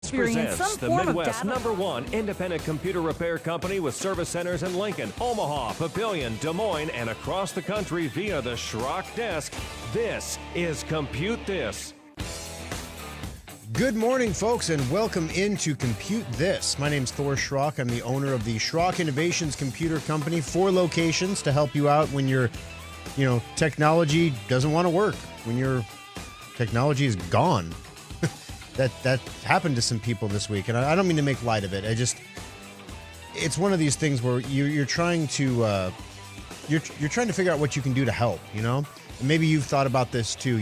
experience presents some the form of Midwest data. #1 independent computer repair company with service centers in Lincoln, Omaha, Papillion, Des Moines, and across the country via the Schrock desk. This is Compute This. Good morning, folks, and welcome into Compute This. My name's Thor Schrock. I'm the owner of the Schrock Innovations Computer Company. 4 locations to help you out when your, technology doesn't want to work. When your technology is gone. That happened to some people this week, and I don't mean to make light of it. It's one of these things where you're trying to you're trying to figure out what you can do to help. And maybe you've thought about this too.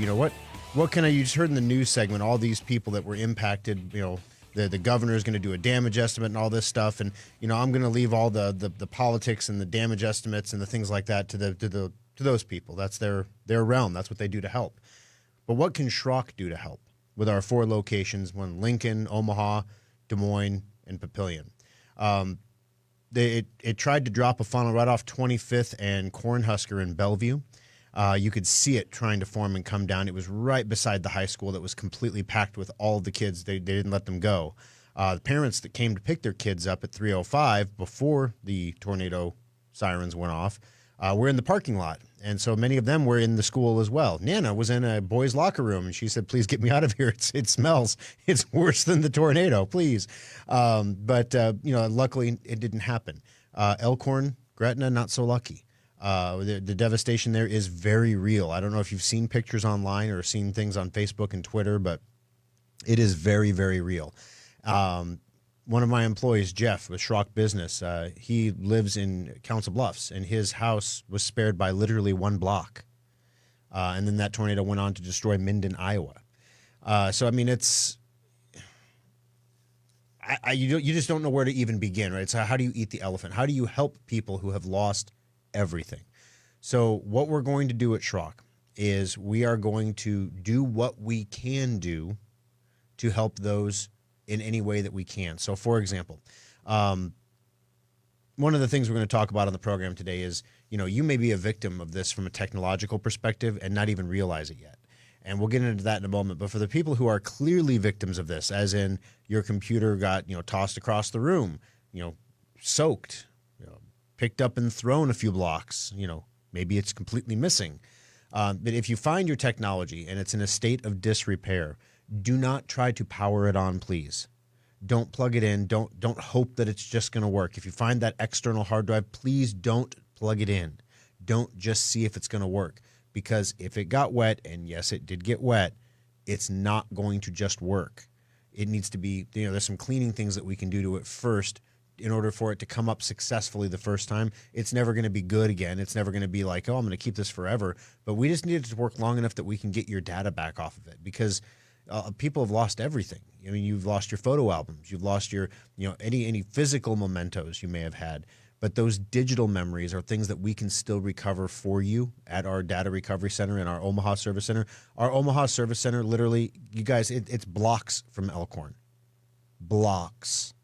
What can I? You just heard in the news segment all these people that were impacted. The governor is going to do a damage estimate and all this stuff, and I'm going to leave all the politics and the damage estimates and the things like that to those people. That's their realm. That's what they do to help. But what can Schrock do to help with our 4 locations, one Lincoln, Omaha, Des Moines, and Papillion? It tried to drop a funnel right off 25th and Cornhusker in Bellevue. You could see it trying to form and come down. It was right beside the high school that was completely packed with all of the kids. They didn't let them go. The parents that came to pick their kids up at 3:05 before the tornado sirens went off were in the parking lot. And so many of them were in the school as well. Nana was in a boys' locker room, and she said, please get me out of here. It smells. It's worse than the tornado, please. But luckily it didn't happen. Elkhorn, Gretna, not so lucky. The devastation there is very real. I don't know if you've seen pictures online or seen things on Facebook and Twitter, but it is very, very real. One of my employees, Jeff, with Schrock Business, he lives in Council Bluffs, and his house was spared by literally 1 block. And then that tornado went on to destroy Minden, Iowa. It's you just don't know where to even begin, right? So how do you eat the elephant? How do you help people who have lost everything? So what we're going to do at Schrock is we are going to do what we can do to help those in any way that we can. So, for example, one of the things we're going to talk about on the program today is, you may be a victim of this from a technological perspective and not even realize it yet. And we'll get into that in a moment. But for the people who are clearly victims of this, as in your computer got, tossed across the room, soaked, picked up and thrown a few blocks, maybe it's completely missing. But if you find your technology and it's in a state of disrepair, do not try to power it on, please. Don't plug it in. Don't hope that it's just going to work. If you find that external hard drive, please don't plug it in. Don't just see if it's going to work. Because if it got wet, and yes, it did get wet, it's not going to just work. It needs to be, there's some cleaning things that we can do to it first in order for it to come up successfully the first time. It's never going to be good again. It's never going to be like, I'm going to keep this forever. But we just need it to work long enough that we can get your data back off of it, because people have lost everything. You've lost your photo albums. You've lost your, any physical mementos you may have had. But those digital memories are things that we can still recover for you at our data recovery center in our Omaha Service Center. Our Omaha Service Center, literally, you guys, it's blocks from Elkhorn. Blocks.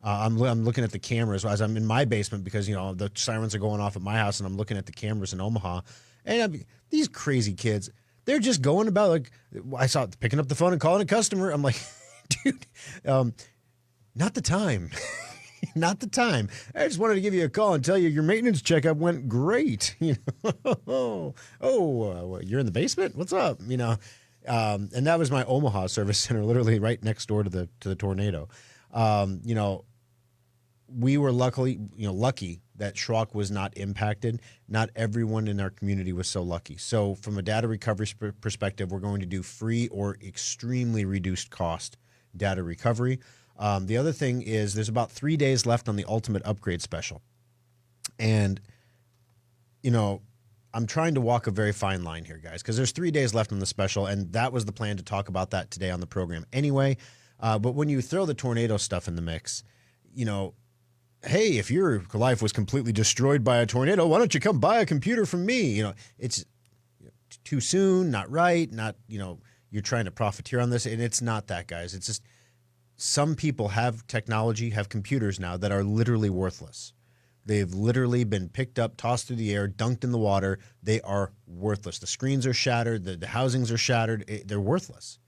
I'm looking at the cameras as I'm in my basement because, the sirens are going off at my house, and I'm looking at the cameras in Omaha. And these crazy kids, they're just going about like, I saw it picking up the phone and calling a customer. I'm like, dude, not the time. Not the time. I just wanted to give you a call and tell you your maintenance checkup went great. You're in the basement? What's up? And that was my Omaha Service Center, literally right next door to the tornado. We were lucky that Schrock was not impacted. Not everyone in our community was so lucky. So from a data recovery perspective, we're going to do free or extremely reduced cost data recovery. The other thing is there's about 3 days left on the Ultimate Upgrade Special. And, I'm trying to walk a very fine line here, guys, because there's 3 days left on the special, and that was the plan to talk about that today on the program anyway. But when you throw the tornado stuff in the mix, hey, if your life was completely destroyed by a tornado, why don't you come buy a computer from me? It's too soon, not right, not, you're trying to profiteer on this, and it's not that, guys. It's just some people have technology, have computers now that are literally worthless. They've literally been picked up, tossed through the air, dunked in the water. They are worthless. The screens are shattered. The housings are shattered. They're worthless.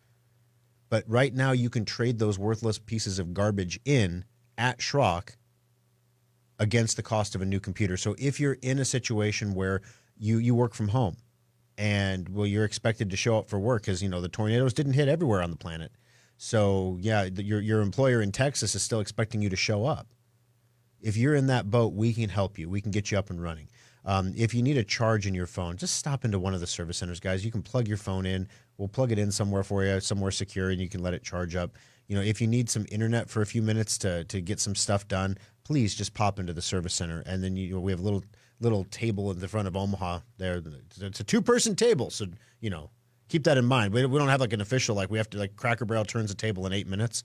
But right now you can trade those worthless pieces of garbage in at Schrock against the cost of a new computer. So if you're in a situation where you work from home and you're expected to show up for work because the tornadoes didn't hit everywhere on the planet. So yeah, your employer in Texas is still expecting you to show up. If you're in that boat, we can help you. We can get you up and running. If you need a charge in your phone, just stop into one of the service centers, guys. You can plug your phone in. We'll plug it in somewhere for you, somewhere secure, and you can let it charge up. If you need some internet for a few minutes to get some stuff done, please just pop into the service center. And then we have a little table in the front of Omaha there. It's a 2-person table, so keep that in mind. We don't have like an official, like we have to, like Cracker Barrel turns a table in 8 minutes.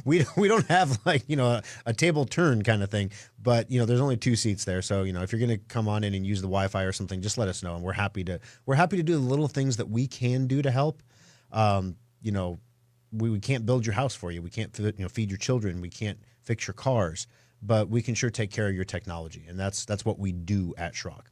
We don't have like, a table turn kind of thing, but there's only 2 seats there. So, if you're going to come on in and use the Wi-Fi or something, just let us know. And we're happy to do the little things that we can do to help. We can't build your house for you. We can't, feed your children. We can't fix your cars, but we can sure take care of your technology. And that's what we do at Schrock.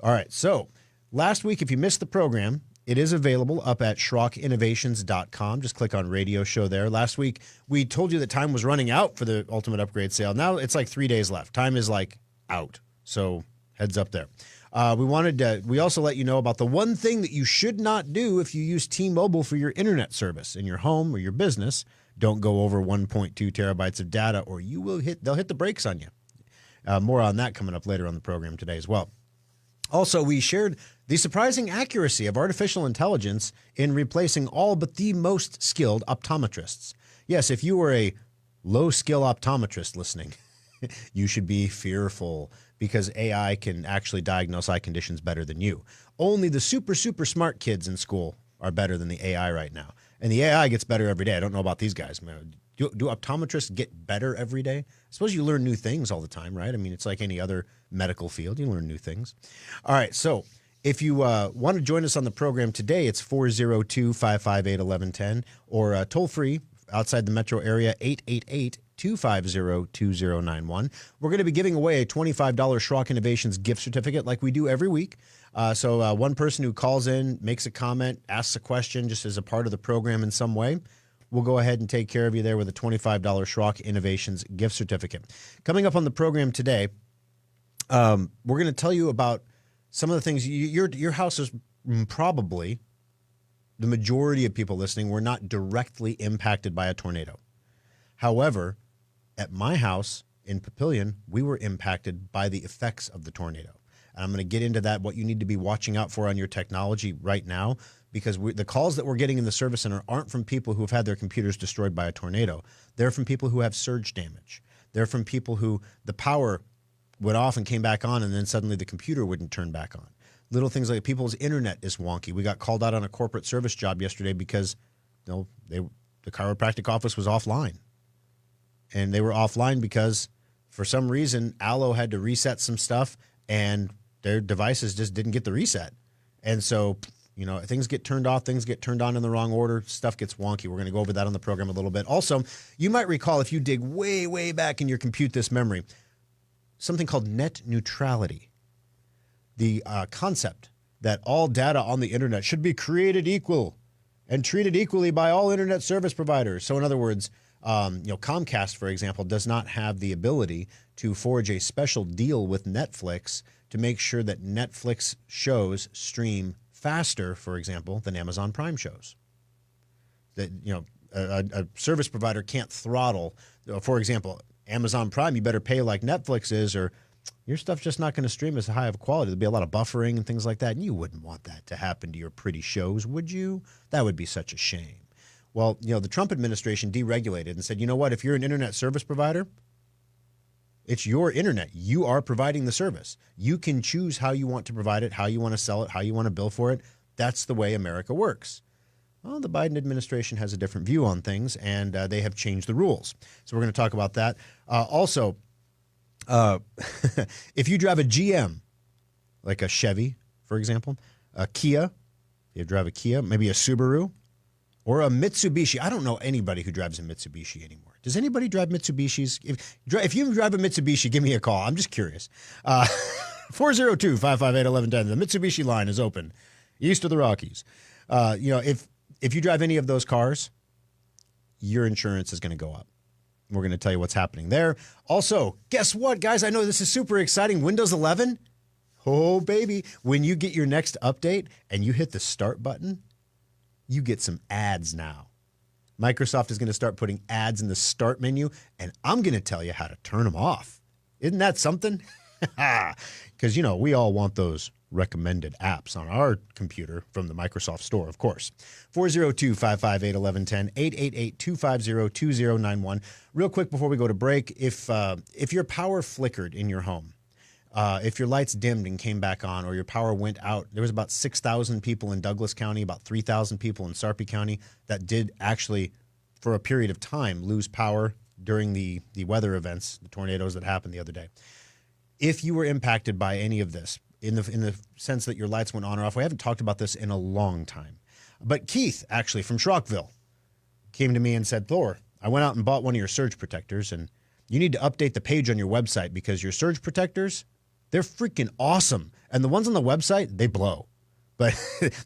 All right. So last week, if you missed the program, it is available up at SchrockInnovations.com. Just click on radio show there. Last week, we told you that time was running out for the Ultimate Upgrade Sale. Now it's like 3 days left. Time is like out. So heads up there. We also let you know about the one thing that you should not do if you use T-Mobile for your internet service in your home or your business. Don't go over 1.2 terabytes of data or they'll hit the brakes on you. More on that coming up later on the program today as well. Also, we shared the surprising accuracy of artificial intelligence in replacing all but the most skilled optometrists. Yes, if you were a low-skill optometrist listening, you should be fearful because AI can actually diagnose eye conditions better than you. Only the super, super smart kids in school are better than the AI right now. And the AI gets better every day. I don't know about these guys. Do optometrists get better every day? I suppose you learn new things all the time, right? I mean, it's like any other medical field. You learn new things. All right, so if you want to join us on the program today, it's 402-558-1110 or toll-free outside the metro area, 888-250-2091. We're going to be giving away a $25 Schrock Innovations gift certificate like we do every week. So one person who calls in, makes a comment, asks a question just as a part of the program in some way, we'll go ahead and take care of you there with a $25 Schrock Innovations gift certificate. Coming up on the program today, we're going to tell you about some of the things. Your house is probably, the majority of people listening, were not directly impacted by a tornado. However, at my house in Papillion, we were impacted by the effects of the tornado. And I'm going to get into that, what you need to be watching out for on your technology right now, because the calls that we're getting in the service center aren't from people who have had their computers destroyed by a tornado. They're from people who have surge damage. They're from people who the power went off and came back on, and then suddenly the computer wouldn't turn back on. Little things like people's internet is wonky. We got called out on a corporate service job yesterday because the chiropractic office was offline. And they were offline because for some reason, Allo had to reset some stuff and their devices just didn't get the reset. And so, things get turned off, things get turned on in the wrong order, stuff gets wonky. We're going to go over that on the program a little bit. Also, you might recall, if you dig way, way back in your Compute This memory, something called net neutrality. The concept that all data on the internet should be created equal and treated equally by all internet service providers. So in other words, Comcast, for example, does not have the ability to forge a special deal with Netflix to make sure that Netflix shows stream faster, for example, than Amazon Prime shows. That a service provider can't throttle. For example, Amazon Prime, you better pay like Netflix is, or your stuff's just not going to stream as high of quality. There'll be a lot of buffering and things like that, and you wouldn't want that to happen to your pretty shows, would you? That would be such a shame. Well, the Trump administration deregulated and said, you know what, if you're an internet service provider, it's your internet. You are providing the service. You can choose how you want to provide it, how you want to sell it, how you want to bill for it. That's the way America works. Well, the Biden administration has a different view on things, and they have changed the rules. So we're going to talk about that. Also, if you drive a GM, like a Chevy, for example, a Kia, you drive a Kia, maybe a Subaru, or a Mitsubishi. I don't know anybody who drives a Mitsubishi anymore. Does anybody drive Mitsubishis? If you drive a Mitsubishi, give me a call. I'm just curious. 402-558-1110. The Mitsubishi line is open east of the Rockies. If you drive any of those cars, your insurance is going to go up. We're going to tell you what's happening there. Also, guess what, guys? I know this is super exciting. Windows 11. Oh, baby. When you get your next update and you hit the start button, you get some ads now. Microsoft is going to start putting ads in the start menu, and I'm going to tell you how to turn them off. Isn't that something? Because, we all want those recommended apps on our computer from the Microsoft Store, of course. 402-558-1110, 888-250-2091. Real quick before we go to break, if your power flickered in your home, if your lights dimmed and came back on, or your power went out, there was about 6,000 people in Douglas County, about 3,000 people in Sarpy County that did actually, for a period of time, lose power during the weather events, the tornadoes that happened the other day. If you were impacted by any of this, in the sense that your lights went on or off, we haven't talked about this in a long time. But Keith, actually, from Schrockville, came to me and said, Thor, I went out and bought one of your surge protectors, and you need to update the page on your website because your surge protectors, they're freaking awesome. And the ones on the website, they blow. But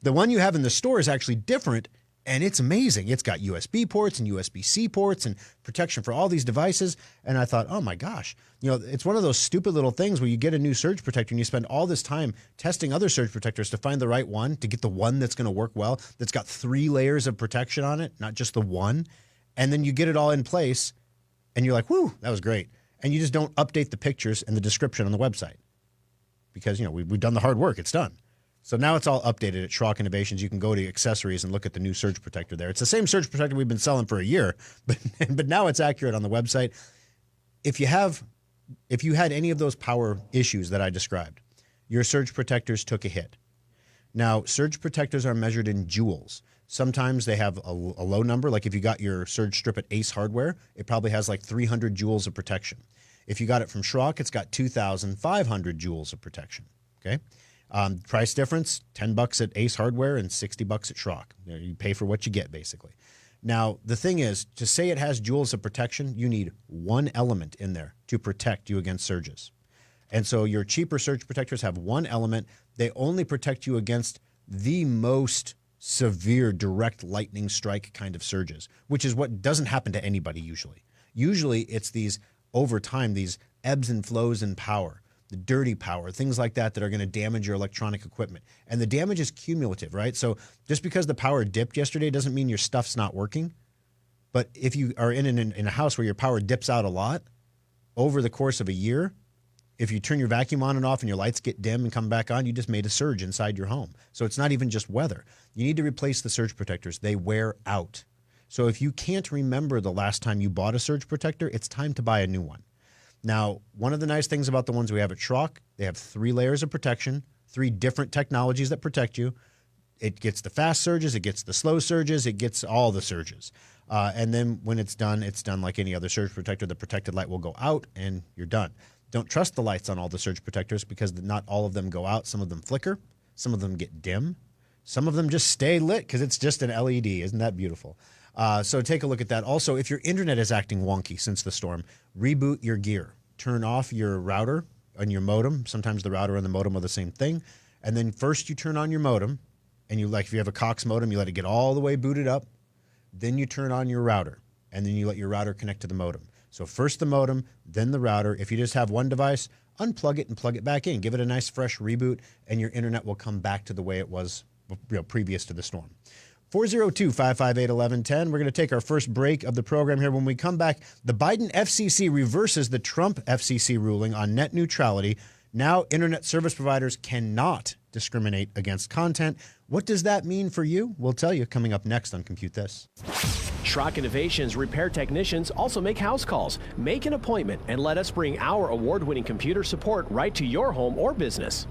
the one you have in the store is actually different, and it's amazing. It's got USB ports and USB-C ports and protection for all these devices. And I thought, oh my gosh, it's one of those stupid little things where you get a new surge protector and you spend all this time testing other surge protectors to find the right one, to get the one that's going to work well, that's got 3 layers of protection on it, not just the one. And then you get it all in place and you're like, whoo, that was great. And you just don't update the pictures and the description on the website because, we've done the hard work. It's done. So now it's all updated at Schrock Innovations. You can go to accessories and look at the new surge protector there. It's the same surge protector we've been selling for a year, but now it's accurate on the website. If you had any of those power issues that I described, your surge protectors took a hit. Now, surge protectors are measured in joules. Sometimes they have a low number. Like if you got your surge strip at Ace Hardware, it probably has like 300 joules of protection. If you got it from Schrock, it's got 2,500 joules of protection. Okay. Price difference, $10 at Ace Hardware and $60 at Schrock. You pay for what you get, basically. Now, the thing is, to say it has joules of protection, you need one element in there to protect you against surges. And so your cheaper surge protectors have one element. They only protect you against the most severe direct lightning strike kind of surges, which is what doesn't happen to anybody usually. Usually it's these, over time, these ebbs and flows in power. The dirty power, things like that are going to damage your electronic equipment. And the damage is cumulative, right? So just because the power dipped yesterday doesn't mean your stuff's not working. But if you are in a house where your power dips out a lot, over the course of a year, if you turn your vacuum on and off and your lights get dim and come back on, you just made a surge inside your home. So it's not even just weather. You need to replace the surge protectors. They wear out. So if you can't remember the last time you bought a surge protector, it's time to buy a new one. Now, one of the nice things about the ones we have at Schrock, they have 3 layers of protection, 3 different technologies that protect you. It gets the fast surges, it gets the slow surges, it gets all the surges. And then when it's done like any other surge protector. The protected light will go out and you're done. Don't trust the lights on all the surge protectors because not all of them go out. Some of them flicker. Some of them get dim. Some of them just stay lit because it's just an LED. Isn't that beautiful? So take a look at that. Also, if your internet is acting wonky since the storm, reboot your gear. Turn off your router and your modem. Sometimes the router and the modem are the same thing. And then first you turn on your modem, and if you have a Cox modem, you let it get all the way booted up. Then you turn on your router, and then you let your router connect to the modem. So first the modem, then the router. If you just have one device, unplug it and plug it back in. Give it a nice fresh reboot, and your internet will come back to the way it was previous to the storm. 402-558-1110. We're going to take our first break of the program here. When we come back, the Biden FCC reverses the Trump FCC ruling on net neutrality. Now, internet service providers cannot discriminate against content. What does that mean for you? We'll tell you coming up next on Compute This. Schrock Innovations repair technicians also make house calls. Make an appointment and let us bring our award-winning computer support right to your home or business.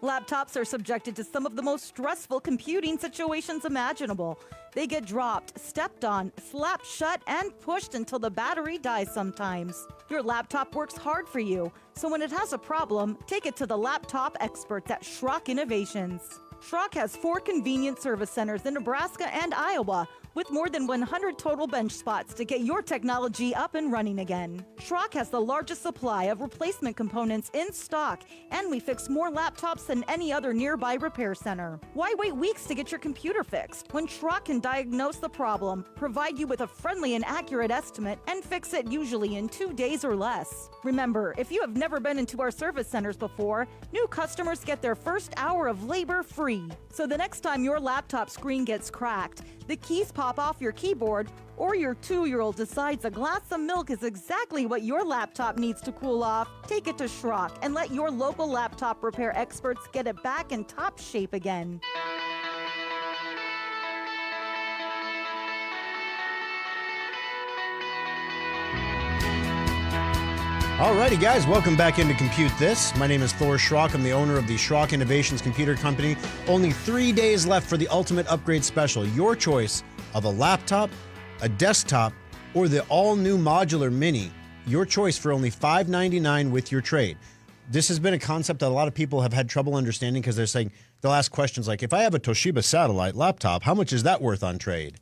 Laptops are subjected to some of the most stressful computing situations imaginable. They get dropped, stepped on, slapped shut, and pushed until the battery dies sometimes. Your laptop works hard for you, so when it has a problem, take it to the laptop experts at Schrock Innovations. Schrock has 4 convenient service centers in Nebraska and Iowa, with more than 100 total bench spots to get your technology up and running again. Schrock has the largest supply of replacement components in stock, and we fix more laptops than any other nearby repair center. Why wait weeks to get your computer fixed when Schrock can diagnose the problem, provide you with a friendly and accurate estimate, and fix it usually in 2 days or less? Remember, if you have never been into our service centers before, new customers get their first hour of labor free. So the next time your laptop screen gets cracked, the keys pop off your keyboard, or your 2-year-old decides a glass of milk is exactly what your laptop needs to cool off, take it to Schrock and let your local laptop repair experts get it back in top shape again. Alrighty, guys, welcome back into Compute This. My name is Thor Schrock. I'm the owner of the Schrock Innovations Computer Company. Only 3 days left for the Ultimate Upgrade Special. Your choice of a laptop, a desktop, or the all-new modular mini. Your choice for only $599 with your trade. This has been a concept that a lot of people have had trouble understanding because they're saying, they'll ask questions like, if I have a Toshiba Satellite laptop, how much is that worth on trade?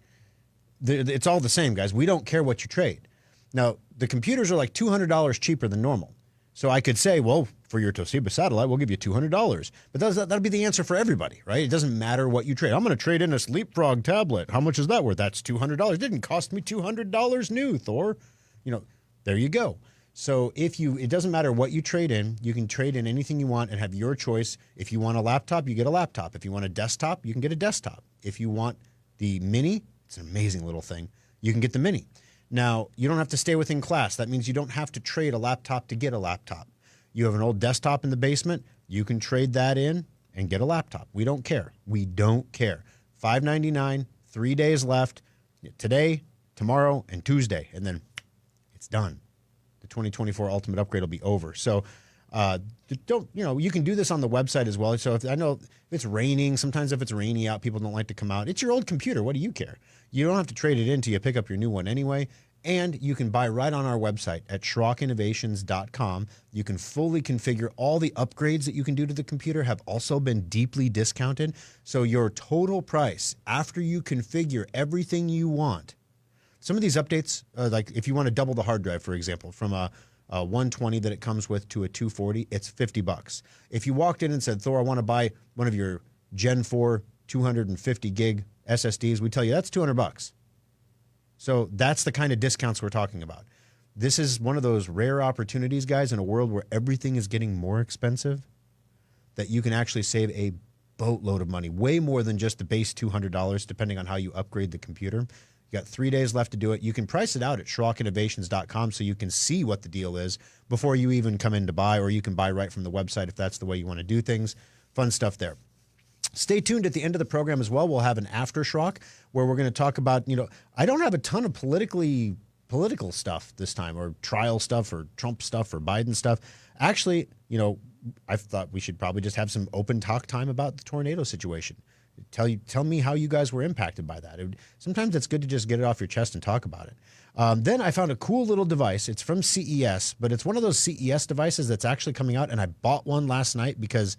It's all the same, guys. We don't care what you trade. Now, the computers are like $200 cheaper than normal. So I could say, well, for your Toshiba Satellite, we'll give you $200. But that'll be the answer for everybody, right? It doesn't matter what you trade. I'm going to trade in a Leapfrog tablet. How much is that worth? That's $200. It didn't cost me $200 new, Thor. There you go. So it doesn't matter what you trade in. You can trade in anything you want and have your choice. If you want a laptop, you get a laptop. If you want a desktop, you can get a desktop. If you want the mini, it's an amazing little thing. You can get the mini. Now, you don't have to stay within class. That means you don't have to trade a laptop to get a laptop. You have an old desktop in the basement, you can trade that in and get a laptop. We don't care. We don't care. $599, 3 days left. Today, tomorrow, and Tuesday. And then it's done. The 2024 Ultimate Upgrade will be over. So you can do this on the website as well. So if it's raining, sometimes if it's rainy out, people don't like to come out. It's your old computer. What do you care? You don't have to trade it in till you pick up your new one anyway. And you can buy right on our website at SchrockInnovations.com. You can fully configure all the upgrades that you can do to the computer have also been deeply discounted. So your total price after you configure everything you want. Some of these updates, like if you want to double the hard drive, for example, from a 120 that it comes with to a 240, it's $50. If you walked in and said, Thor, I want to buy one of your Gen 4 250 gig SSDs, we tell you that's $200. So that's the kind of discounts we're talking about. This is one of those rare opportunities, guys, in a world where everything is getting more expensive, that you can actually save a boatload of money, way more than just the base $200, depending on how you upgrade the computer. You got 3 days left to do it. You can price it out at SchrockInnovations.com so you can see what the deal is before you even come in to buy, or you can buy right from the website if that's the way you want to do things. Fun stuff there. Stay tuned at the end of the program as well. We'll have an after Schrock where we're going to talk about, I don't have a ton of political stuff this time, or trial stuff, or Trump stuff, or Biden stuff. Actually, I thought we should probably just have some open talk time about the tornado situation. Tell me how you guys were impacted by that. Sometimes it's good to just get it off your chest and talk about it. Then I found a cool little device. It's from CES, but it's one of those CES devices that's actually coming out, and I bought one last night because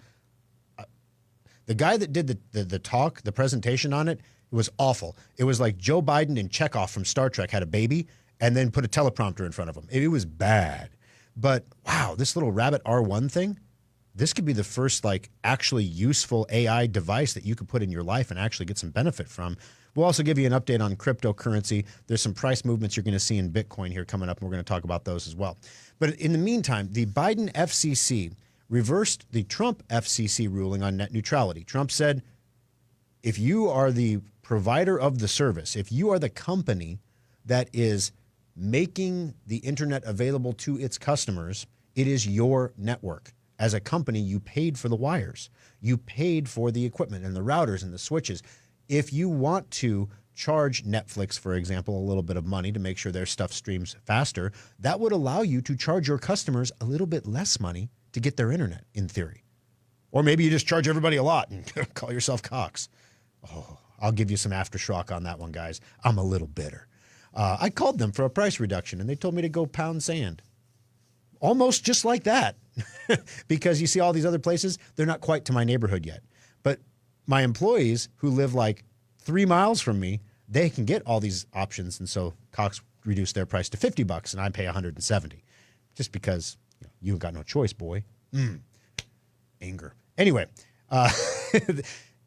the guy that did the talk, the presentation on it, it was awful. It was like Joe Biden and Chekhov from Star Trek had a baby and then put a teleprompter in front of him. It was bad. But wow, this little Rabbit R1 thing, this could be the first actually useful AI device that you could put in your life and actually get some benefit from. We'll also give you an update on cryptocurrency. There's some price movements you're going to see in Bitcoin here coming up, and we're going to talk about those as well. But in the meantime, the Biden FCC reversed the Trump FCC ruling on net neutrality. Trump said, if you are the provider of the service, if you are the company that is making the internet available to its customers, it is your network. As a company, you paid for the wires. You paid for the equipment and the routers and the switches. If you want to charge Netflix, for example, a little bit of money to make sure their stuff streams faster, that would allow you to charge your customers a little bit less money to get their internet, in theory. Or maybe you just charge everybody a lot and call yourself Cox. Oh, I'll give you some aftershock on that one, guys. I'm a little bitter. I called them for a price reduction, and they told me to go pound sand. Almost just like that. Because you see all these other places, they're not quite to my neighborhood yet. But my employees who live 3 miles from me, they can get all these options, and so Cox reduced their price to $50, and I pay $170, just because you got no choice, boy. Anger. Anyway,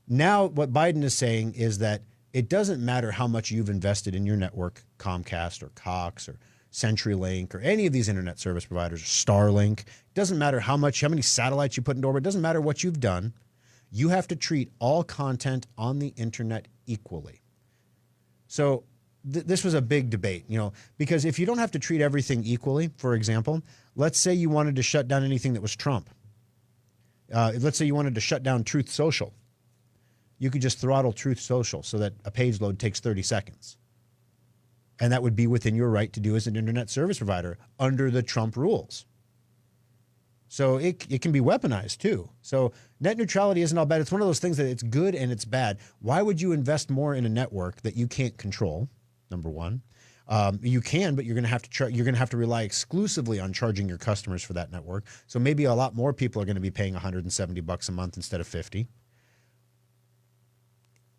now what Biden is saying is that it doesn't matter how much you've invested in your network, Comcast or Cox or CenturyLink or any of these internet service providers, Starlink. It doesn't matter how many satellites you put into orbit. It doesn't matter what you've done. You have to treat all content on the internet equally. So this was a big debate, because if you don't have to treat everything equally, for example, let's say you wanted to shut down anything that was Trump. Let's say you wanted to shut down Truth Social. You could just throttle Truth Social so that a page load takes 30 seconds. And that would be within your right to do as an internet service provider under the Trump rules. So it can be weaponized too. So net neutrality isn't all bad. It's one of those things that it's good and it's bad. Why would you invest more in a network that you can't control? Number one, you can, but you're going to have to rely exclusively on charging your customers for that network. So maybe a lot more people are going to be paying $170 a month instead of $50.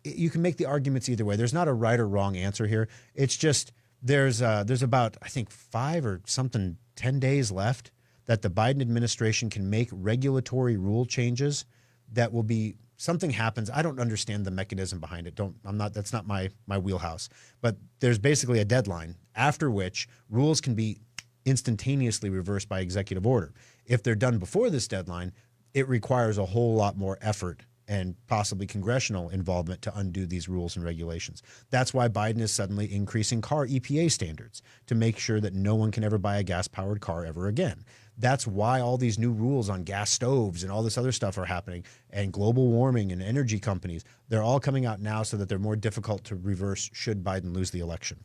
You can make the arguments either way. There's not a right or wrong answer here. It's just there's about, I think, 5 or something 10 days left that the Biden administration can make regulatory rule changes that will be, something happens. I don't understand the mechanism behind it. That's not my wheelhouse. But there's basically a deadline after which rules can be instantaneously reversed by executive order. If they're done before this deadline, it requires a whole lot more effort and possibly congressional involvement to undo these rules and regulations. That's why Biden is suddenly increasing car EPA standards to make sure that no one can ever buy a gas-powered car ever again. That's why all these new rules on gas stoves and all this other stuff are happening, and global warming and energy companies, they're all coming out now so that they're more difficult to reverse should Biden lose the election.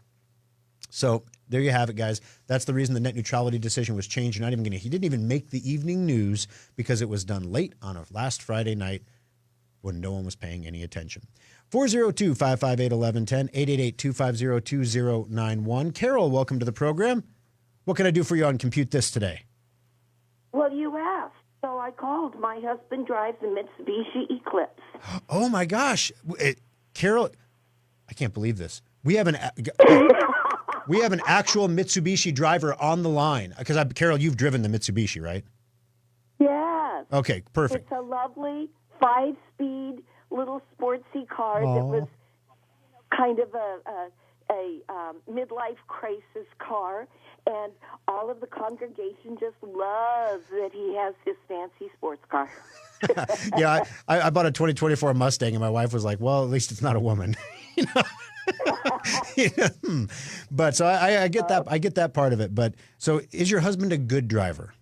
So there you have it, guys. That's the reason the net neutrality decision was changed. He didn't even make the evening news because it was done late on a last Friday night when no one was paying any attention. 402-558-1110, 888-250-2091. Carol, welcome to the program. What can I do for you on Compute This today? Well, you asked, so I called. My husband drives a Mitsubishi Eclipse. Oh, my gosh. Carol, I can't believe this. We have an actual Mitsubishi driver on the line. Because, Carol, you've driven the Mitsubishi, right? Yes. Okay, perfect. It's a lovely 5-speed little sportsy car that was kind of a midlife crisis car, and all of the congregation just loves that he has this fancy sports car. Yeah, I bought a 2024 Mustang, and my wife was like, well, at least it's not a woman. But so I get that. I get that part of it. But so is your husband a good driver?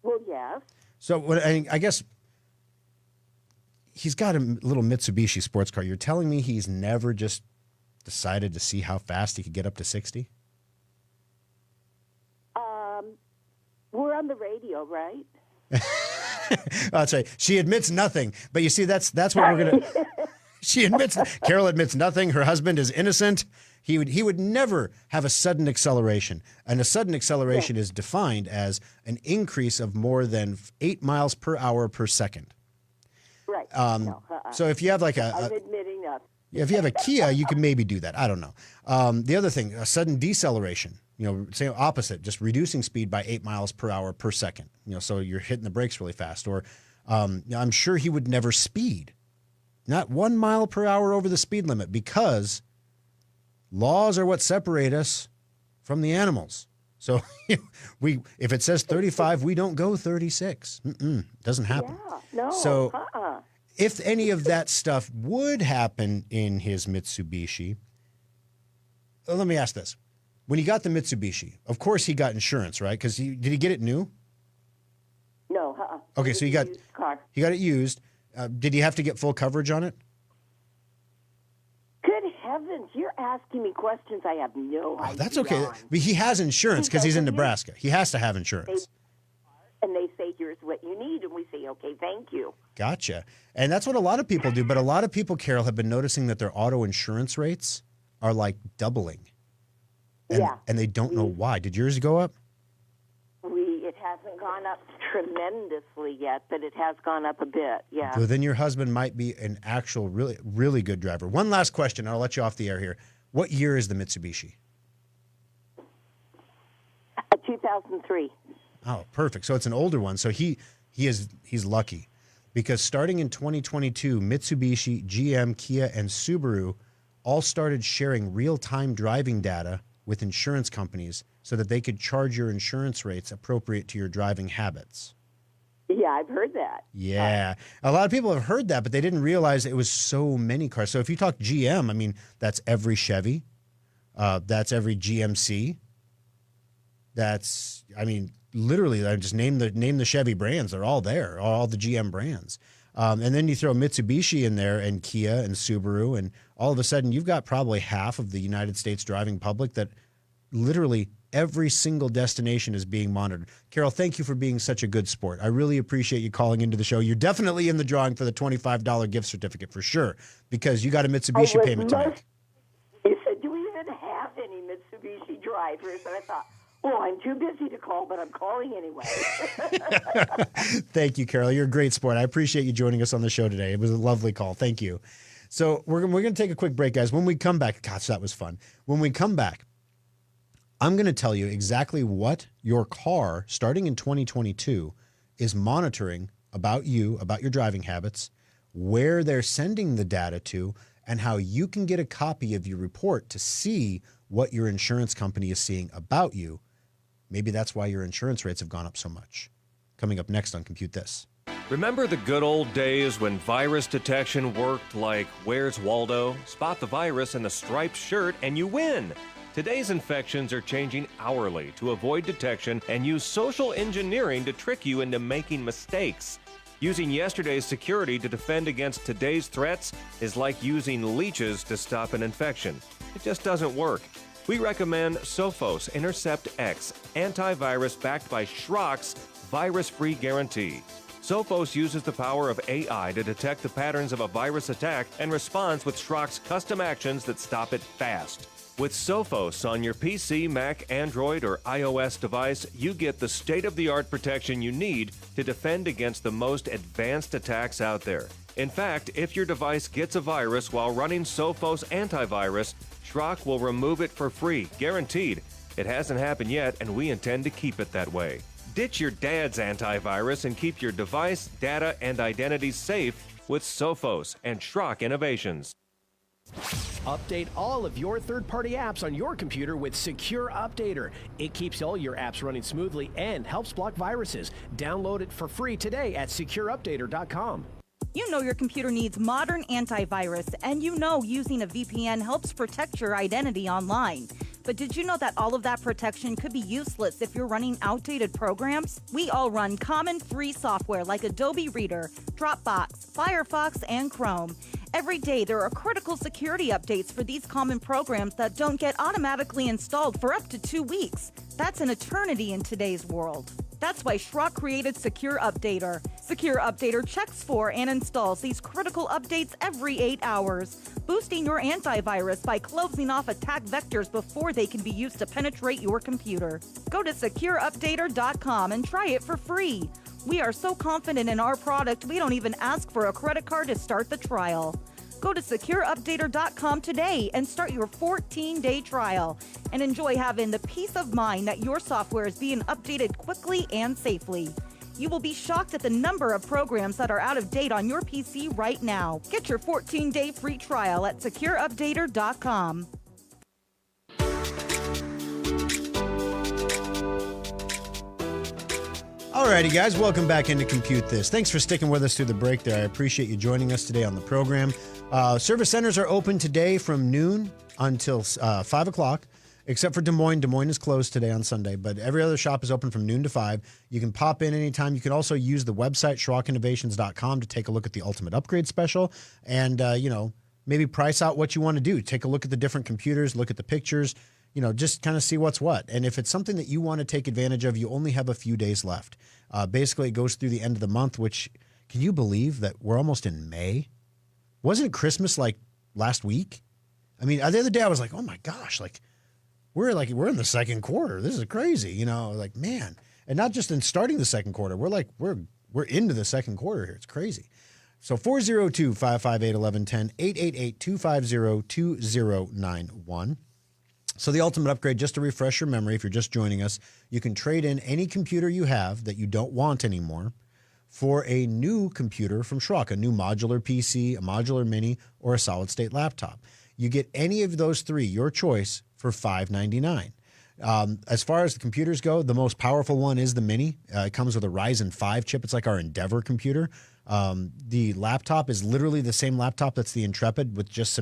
Well, yes. So I guess he's got a little Mitsubishi sports car. You're telling me he's never just decided to see how fast he could get up to 60? We're on the radio, right? That's right. She admits nothing, but you see, that's what we're gonna. Carol admits nothing. Her husband is innocent. He would never have a sudden acceleration, and a sudden acceleration is defined as an increase of more than 8 miles per hour per second. Right. So if you have like I'm admitting nothing. if you have a Kia, you can maybe do that. I don't know. The other thing, a sudden deceleration. Say opposite, just reducing speed by 8 miles per hour per second. So you're hitting the brakes really fast. Or I'm sure he would never speed, not 1 mile per hour over the speed limit, because laws are what separate us from the animals. So if it says 35, we don't go 36. Doesn't happen. Yeah, no. So if any of that stuff would happen in his Mitsubishi, let me ask this. When he got the Mitsubishi, of course he got insurance, right? Because did he get it new? No. Okay, so he got it used. Did he have to get full coverage on it? Good heavens, you're asking me questions I have no idea. That's okay. on. But he has insurance because he's in Nebraska. He has to have insurance. And they say, here's what you need. And we say, okay, thank you. Gotcha. And that's what a lot of people do. But a lot of people, Carol, have been noticing that their auto insurance rates are like doubling. And they don't know why. Did yours go up? It has hasn't gone up tremendously yet, but it has gone up a bit, yeah. So then your husband might be an actual really, really good driver. One last question. I'll let you off the air here. What year is the Mitsubishi? 2003. Oh, perfect. So it's an older one. So he's lucky because starting in 2022, Mitsubishi, GM, Kia, and Subaru all started sharing real-time driving data with insurance companies so that they could charge your insurance rates appropriate to your driving habits. Yeah, I've heard that. Yeah. A lot of people have heard that, but they didn't realize it was so many cars. So if you talk GM, I mean, that's every Chevy. That's every GMC. That's, I mean, literally, I just name the Chevy brands. They're all there, all the GM brands. And then you throw Mitsubishi in there and Kia and Subaru, and all of a sudden you've got probably half of the United States driving public that literally every single destination is being monitored. Carol, thank you for being such a good sport. I really appreciate you calling into the show. You're definitely in the drawing for the $25 gift certificate for sure, because you got a Mitsubishi payment to make. You said, do we even have any Mitsubishi drivers? And I thought, oh, I'm too busy to call, but I'm calling anyway. Thank you, Carol. You're a great sport. I appreciate you joining us on the show today. It was a lovely call. Thank you. So we're going to take a quick break, guys. When we come back, gosh, that was fun. When we come back, I'm going to tell you exactly what your car, starting in 2022, is monitoring about you, about your driving habits, where they're sending the data to, and how you can get a copy of your report to see what your insurance company is seeing about you. Maybe that's why your insurance rates have gone up so much. Coming up next on Compute This. Remember the good old days when virus detection worked like Where's Waldo? Spot the virus in the striped shirt and you win. Today's infections are changing hourly to avoid detection and use social engineering to trick you into making mistakes. Using yesterday's security to defend against today's threats is like using leeches to stop an infection. It just doesn't work. We recommend Sophos Intercept X, antivirus backed by Schrock's virus-free guarantee. Sophos uses the power of AI to detect the patterns of a virus attack and responds with Schrock's custom actions that stop it fast. With Sophos on your PC, Mac, Android, or iOS device, you get the state-of-the-art protection you need to defend against the most advanced attacks out there. In fact, if your device gets a virus while running Sophos antivirus, Schrock will remove it for free, guaranteed. It hasn't happened yet, and we intend to keep it that way. Ditch your dad's antivirus and keep your device, data, and identity safe with Sophos and Schrock Innovations. Update all of your third-party apps on your computer with Secure Updater. It keeps all your apps running smoothly and helps block viruses. Download it for free today at secureupdater.com. You know your computer needs modern antivirus, and you know using a VPN helps protect your identity online. But did you know that all of that protection could be useless if you're running outdated programs? We all run common free software like Adobe Reader, Dropbox, Firefox, and Chrome. Every day there are critical security updates for these common programs that don't get automatically installed for up to 2 weeks. That's an eternity in today's world. That's why Schrock created Secure Updater. Secure Updater checks for and installs these critical updates every 8 hours, boosting your antivirus by closing off attack vectors before they can be used to penetrate your computer. Go to secureupdater.com and try it for free. We are so confident in our product, we don't even ask for a credit card to start the trial. Go to secureupdater.com today and start your 14-day trial and enjoy having the peace of mind that your software is being updated quickly and safely. You will be shocked at the number of programs that are out of date on your PC right now. Get your 14-day free trial at secureupdater.com. Alrighty, guys, welcome back into Compute This. Thanks for sticking with us through the break there. I appreciate you joining us today on the program. Service centers are open today from noon until 5 o'clock, except for Des Moines. Des Moines is closed today on Sunday, but every other shop is open from noon to 5. You can pop in anytime. You can also use the website, SchrockInnovations.com, to take a look at the Ultimate Upgrade Special and, maybe price out what you want to do. Take a look at the different computers, look at the pictures, just kind of see what's what. And if it's something that you want to take advantage of, you only have a few days left. Basically, it goes through the end of the month, which, can you believe that we're almost in May? Wasn't Christmas like last week? I mean, the other day I was like, oh my gosh, we're in the second quarter. This is crazy, man. And not just in starting the second quarter. We're into the second quarter here. It's crazy. So 402-558-1110, 888-250-2091. So the ultimate upgrade, just to refresh your memory, if you're just joining us, you can trade in any computer you have that you don't want anymore for a new computer from Schrock, a new modular PC, a modular mini, or a solid-state laptop. You get any of those three, your choice, for $599. As far as the computers go, the most powerful one is the Mini. It comes with a Ryzen 5 chip. It's like our Endeavor computer. The laptop is literally the same laptop that's the Intrepid with just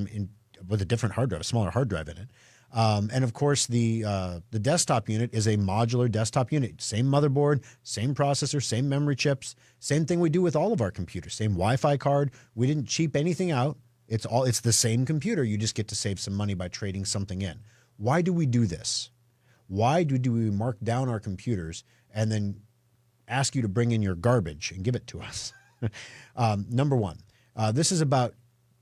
with a different hard drive, a smaller hard drive in it. And of course, the desktop unit is a modular desktop unit. Same motherboard, same processor, same memory chips, same thing we do with all of our computers. Same Wi-Fi card. We didn't cheap anything out. It's the same computer. You just get to save some money by trading something in. Why do we do this? Why do we mark down our computers and then ask you to bring in your garbage and give it to us? Number one, this is about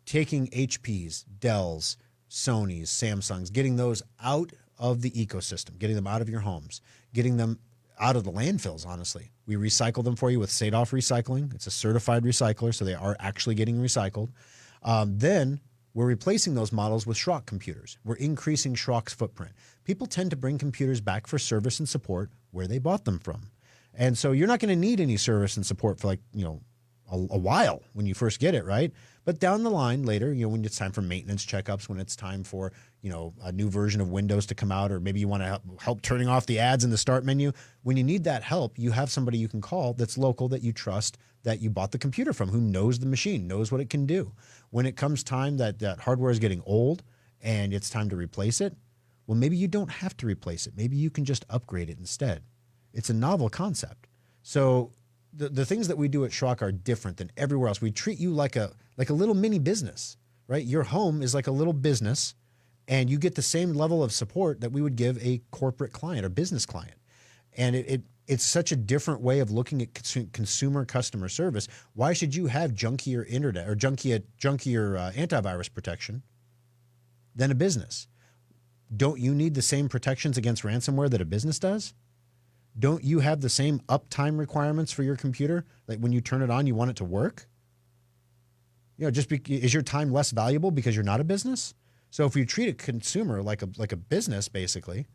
taking HPs, Dells, Sonys, Samsungs, getting those out of the ecosystem, getting them out of your homes, getting them out of the landfills, honestly. We recycle them for you with Sadoff Recycling. It's a certified recycler, so they are actually getting recycled. Then we're replacing those models with Schrock computers. We're increasing Schrock's footprint. People tend to bring computers back for service and support where they bought them from. And so you're not going to need any service and support for a while when you first get it, right? But down the line later, when it's time for maintenance checkups, when it's time for, a new version of Windows to come out, or maybe you want to help turning off the ads in the start menu. When you need that help, you have somebody you can call that's local, that you trust, that you bought the computer from, who knows the machine, knows what it can do. When it comes time that hardware is getting old and it's time to replace it, well, maybe you don't have to replace it. Maybe you can just upgrade it instead. It's a novel concept. So the things that we do at Schrock are different than everywhere else. We treat you like a little mini business, right? Your home is like a little business, and you get the same level of support that we would give a corporate client or business client. And it's such a different way of looking at consumer customer service. Why should you have junkier internet or junkier antivirus protection than a business? Don't you need the same protections against ransomware that a business does? Don't you have the same uptime requirements for your computer? Like when you turn it on, you want it to work? Is your time less valuable because you're not a business? So if you treat a consumer like a business, basically,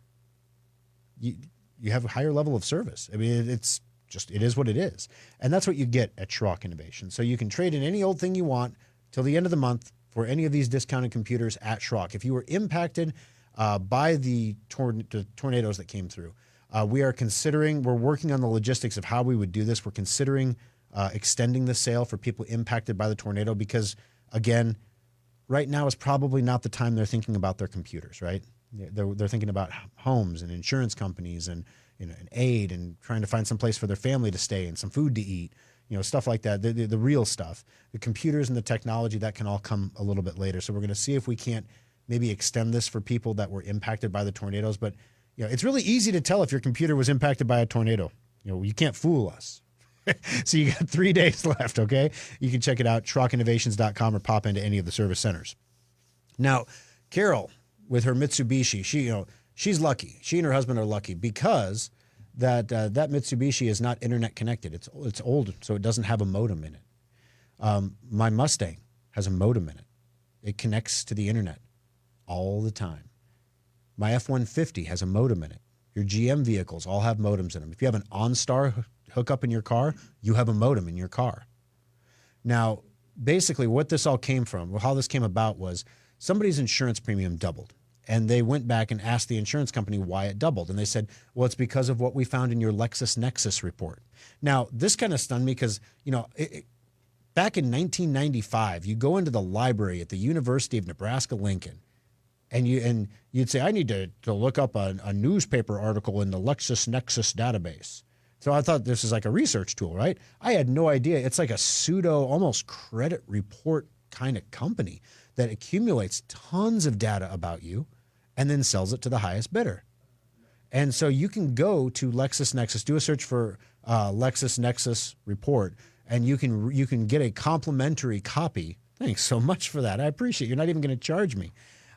you have a higher level of service. I mean, it is what it is. And that's what you get at Schrock Innovation. So you can trade in any old thing you want till the end of the month for any of these discounted computers at Schrock. If you were impacted by the tornadoes that came through, we're working on the logistics of how we would do this. We're considering extending the sale for people impacted by the tornado because, again, right now is probably not the time they're thinking about their computers, right? They're thinking about homes and insurance companies and and aid and trying to find some place for their family to stay and some food to eat, stuff like that. The real stuff, the computers and the technology, that can all come a little bit later. So we're going to see if we can't maybe extend this for people that were impacted by the tornadoes. But it's really easy to tell if your computer was impacted by a tornado. You can't fool us. So you got 3 days left, okay? You can check it out, SchrockInnovations.com, or pop into any of the service centers. Now, Carol, with her Mitsubishi, she's lucky. She and her husband are lucky because that Mitsubishi is not internet connected. It's old, so it doesn't have a modem in it. My Mustang has a modem in it. It connects to the internet all the time. My F-150 has a modem in it. Your GM vehicles all have modems in them. If you have an OnStar hookup in your car, you have a modem in your car. Now, basically what this all came from, how this came about was somebody's insurance premium doubled. And they went back and asked the insurance company why it doubled. And they said, well, it's because of what we found in your LexisNexis report. Now, this kind of stunned me because, back in 1995, you go into the library at the University of Nebraska-Lincoln, and you'd say, I need to look up a newspaper article in the LexisNexis database. So I thought this is like a research tool, right? I had no idea. It's like a pseudo, almost credit report kind of company that accumulates tons of data about you and then sells it to the highest bidder. And so you can go to LexisNexis, do a search for LexisNexis report, and you can get a complimentary copy. Thanks so much for that. I appreciate it. You're not even going to charge me.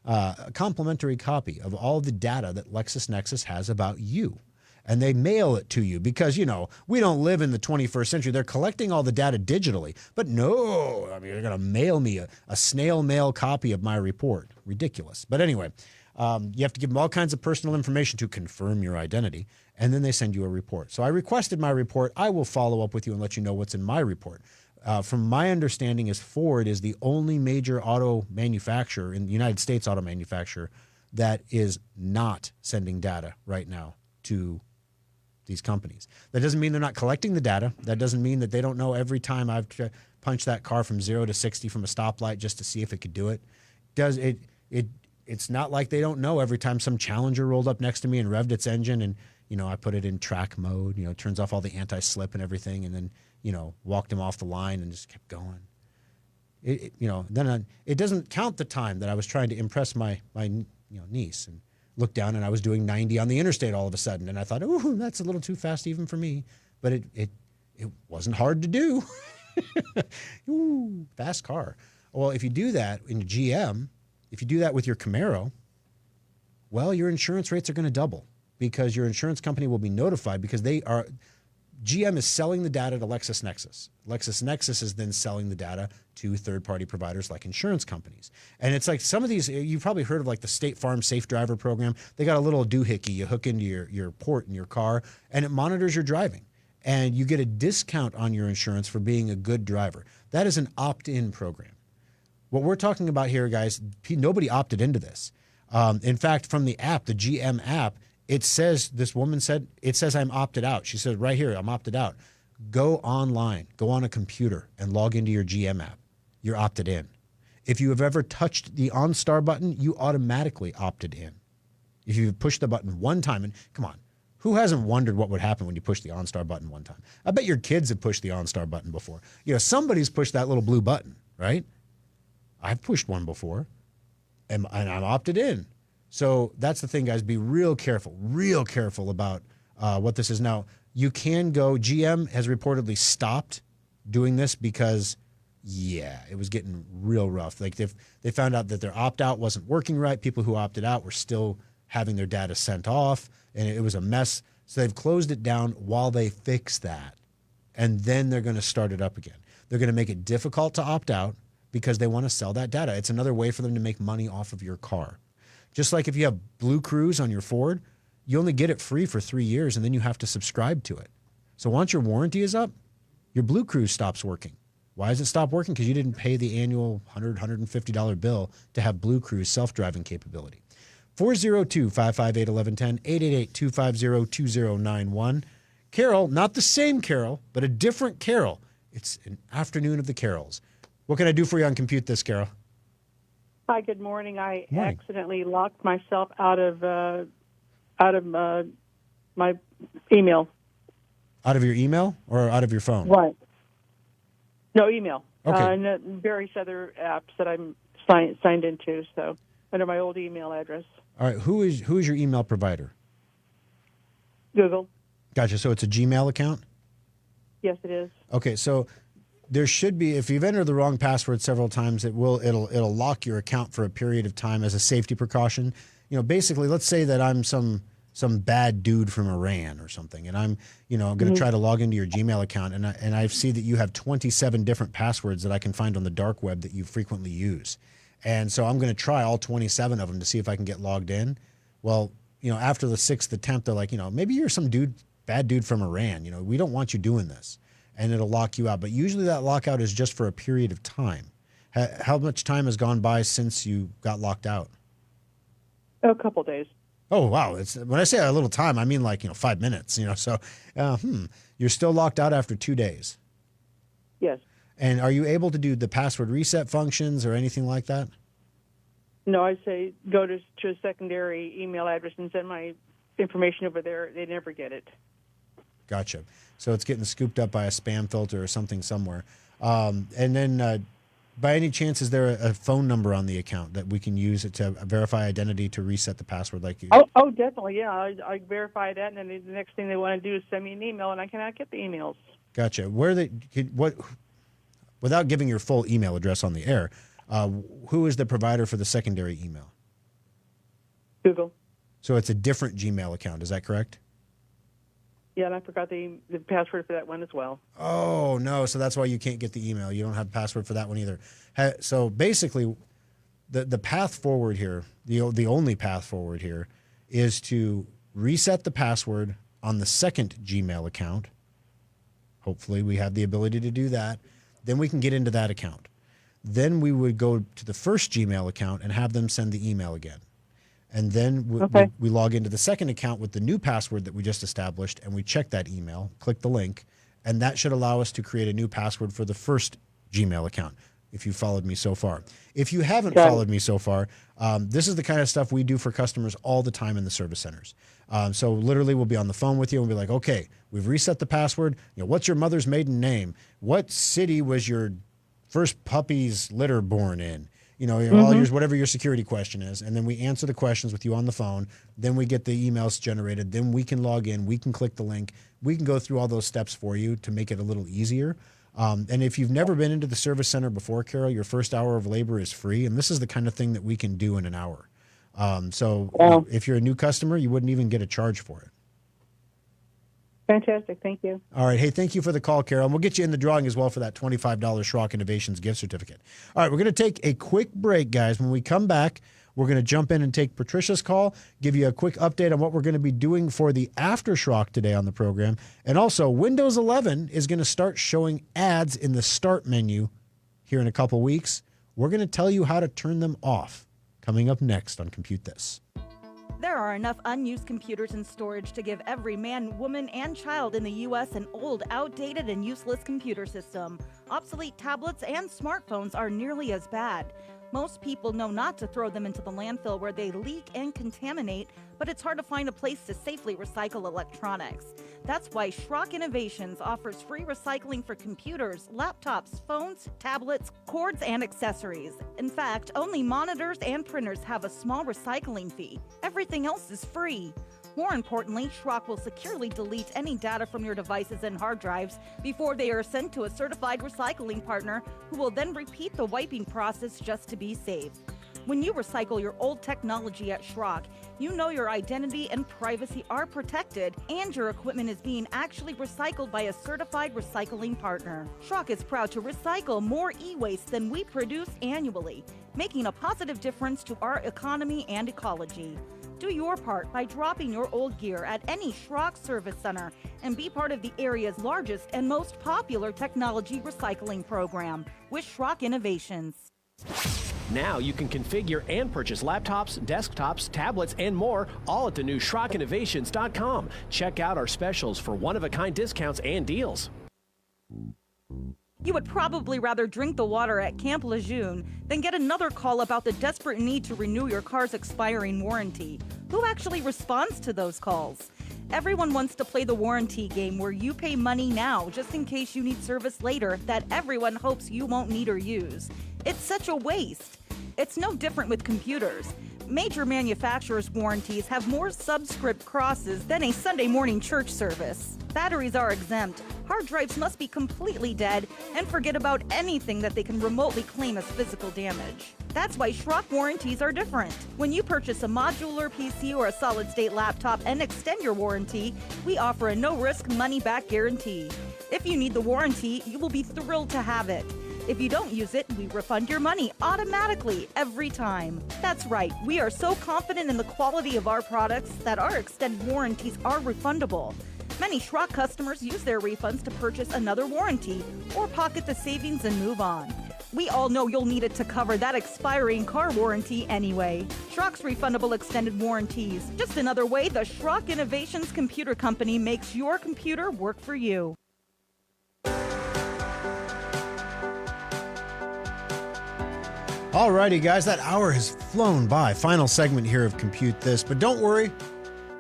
A complimentary copy of all the data that LexisNexis has about you. and they mail it to you because, we don't live in the 21st century. They're collecting all the data digitally. But no, I mean, they're going to mail me a snail mail copy of my report. Ridiculous. But anyway, you have to give them all kinds of personal information to confirm your identity, and then they send you a report. So I requested my report. I will follow up with you and let you know what's in my report. From my understanding is Ford is the only major auto manufacturer in the United States, auto manufacturer, that is not sending data right now to these companies. That doesn't mean they're not collecting the data. That doesn't mean that they don't know every time I've punched that car from 0 to 60 from a stoplight just to see if it could do it. It's not like they don't know every time some Challenger rolled up next to me and revved its engine and, I put it in track mode, turns off all the anti-slip and everything, and then, walked him off the line and just kept going. It doesn't count the time that I was trying to impress my niece and looked down and I was doing 90 on the interstate all of a sudden. And I thought, ooh, that's a little too fast even for me. But it wasn't hard to do. Ooh, fast car. Well, if you do that in GM, if you do that with your Camaro, well, your insurance rates are going to double because your insurance company will be notified because GM is selling the data to LexisNexis. LexisNexis is then selling the data to third-party providers like insurance companies. And it's like some of these, you've probably heard of like the State Farm Safe Driver program. They got a little doohickey you hook into your port in your car, and it monitors your driving. And you get a discount on your insurance for being a good driver. That is an opt-in program. What we're talking about here, guys, nobody opted into this. In fact, from the app, the GM app, it says, this woman said, it says I'm opted out. She said, right here, I'm opted out. Go online, go on a computer and log into your GM app. You're opted in. If you have ever touched the OnStar button, you automatically opted in. If you push the button one time, and come on, who hasn't wondered what would happen when you push the OnStar button one time? I bet your kids have pushed the OnStar button before. Somebody's pushed that little blue button, right? I've pushed one before, and I'm opted in. So that's the thing, guys. Be real careful about what this is. Now, you can go, GM has reportedly stopped doing this because, it was getting real rough. Like they found out that their opt-out wasn't working right. People who opted out were still having their data sent off, and it was a mess. So they've closed it down while they fix that, and then they're going to start it up again. They're going to make it difficult to opt out because they want to sell that data. It's another way for them to make money off of your car. Just like if you have Blue Cruise on your Ford, you only get it free for 3 years and then you have to subscribe to it. So once your warranty is up, your Blue Cruise stops working. Why does it stop working? Because you didn't pay the annual $100, $150 bill to have Blue Cruise self-driving capability. 402-558-1110, 888-250-2091. Carol, not the same Carol, but a different Carol. It's an afternoon of the Carols. What can I do for you on Compute This, Carol? Hi, good morning. I Morning. accidentally locked myself out of my email. Out of your email or out of your phone? Right. No, email. Okay. And various other apps that I'm signed into, so under my old email address. All right. Who is your email provider? Google. Gotcha. So it's a Gmail account? Yes, it is. Okay. So there should be, if you've entered the wrong password several times, it'll lock your account for a period of time as a safety precaution. Basically, let's say that I'm some bad dude from Iran or something, and I'm going to try to log into your Gmail account, and I see that you have 27 different passwords that I can find on the dark web that you frequently use, and so I'm going to try all 27 of them to see if I can get logged in. Well, after the 6th attempt, they're like, maybe you're some bad dude from Iran. We don't want you doing this. And it'll lock you out. But usually that lockout is just for a period of time. How much time has gone by since you got locked out? A couple days. Oh, wow. When I say a little time, I mean 5 minutes. So you're still locked out after 2 days. Yes. And are you able to do the password reset functions or anything like that? No, I say go to a secondary email address and send my information over there. They never get it. Gotcha. So it's getting scooped up by a spam filter or something somewhere. And then by any chance, is there a phone number on the account that we can use to verify identity to reset the password? Oh, definitely, yeah. I verify that, and then the next thing they want to do is send me an email, and I cannot get the emails. Gotcha. Without giving your full email address on the air, who is the provider for the secondary email? Google. So it's a different Gmail account. Is that correct? Yeah, and I forgot the password for that one as well. Oh, no. So that's why you can't get the email. You don't have a password for that one either. So basically, the path forward here, the only path forward here, is to reset the password on the second Gmail account. Hopefully, we have the ability to do that. Then we can get into that account. Then we would go to the first Gmail account and have them send the email again. And then we log into the second account with the new password that we just established, and we check that email, click the link, and that should allow us to create a new password for the first Gmail account, if you followed me so far. If you haven't followed me so far, this is the kind of stuff we do for customers all the time in the service centers. So literally we'll be on the phone with you and we'll be like, okay, we've reset the password. What's your mother's maiden name? What city was your first puppy's litter born in? All yours, whatever your security question is. And then we answer the questions with you on the phone. Then we get the emails generated. Then we can log in. We can click the link. We can go through all those steps for you to make it a little easier. And if you've never been into the service center before, Carol, your first hour of labor is free. And this is the kind of thing that we can do in an hour. If you're a new customer, you wouldn't even get a charge for it. Fantastic. Thank you. All right. Hey, thank you for the call, Carol. And we'll get you in the drawing as well for that $25 Schrock Innovations gift certificate. All right. We're going to take a quick break, guys. When we come back, we're going to jump in and take Patricia's call, give you a quick update on what we're going to be doing for the after Schrock today on the program. And also, Windows 11 is going to start showing ads in the start menu here in a couple weeks. We're going to tell you how to turn them off. Coming up next on Compute This. There are enough unused computers in storage to give every man, woman, and child in the U.S. an old, outdated, and useless computer system. Obsolete tablets and smartphones are nearly as bad. Most people know not to throw them into the landfill where they leak and contaminate, but it's hard to find a place to safely recycle electronics. That's why Schrock Innovations offers free recycling for computers, laptops, phones, tablets, cords, and accessories. In fact, only monitors and printers have a small recycling fee. Everything else is free. More importantly, Schrock will securely delete any data from your devices and hard drives before they are sent to a certified recycling partner who will then repeat the wiping process just to be safe. When you recycle your old technology at Schrock, you know your identity and privacy are protected and your equipment is being actually recycled by a certified recycling partner. Schrock is proud to recycle more e-waste than we produce annually, making a positive difference to our economy and ecology. Do your part by dropping your old gear at any Schrock service center and be part of the area's largest and most popular technology recycling program with Schrock Innovations. Now you can configure and purchase laptops, desktops, tablets, and more, all at the new SchrockInnovations.com. Check out our specials for one-of-a-kind discounts and deals. You would probably rather drink the water at Camp Lejeune than get another call about the desperate need to renew your car's expiring warranty. Who actually responds to those calls? Everyone wants to play the warranty game where you pay money now just in case you need service later that everyone hopes you won't need or use. It's such a waste. It's no different with computers. Major manufacturers' warranties have more subscript crosses than a Sunday morning church service. Batteries are exempt, hard drives must be completely dead, and forget about anything that they can remotely claim as physical damage. That's why Schrock warranties are different. When you purchase a modular PC or a solid-state laptop and extend your warranty, we offer a no-risk money-back guarantee. If you need the warranty, you will be thrilled to have it. If you don't use it, we refund your money automatically every time. That's right, we are so confident in the quality of our products that our extended warranties are refundable. Many Schrock customers use their refunds to purchase another warranty or pocket the savings and move on. We all know you'll need it to cover that expiring car warranty anyway. Schrock's refundable extended warranties. Just another way the Schrock Innovations Computer Company makes your computer work for you. Alrighty, guys, that hour has flown by. Final segment here of Compute This, but don't worry,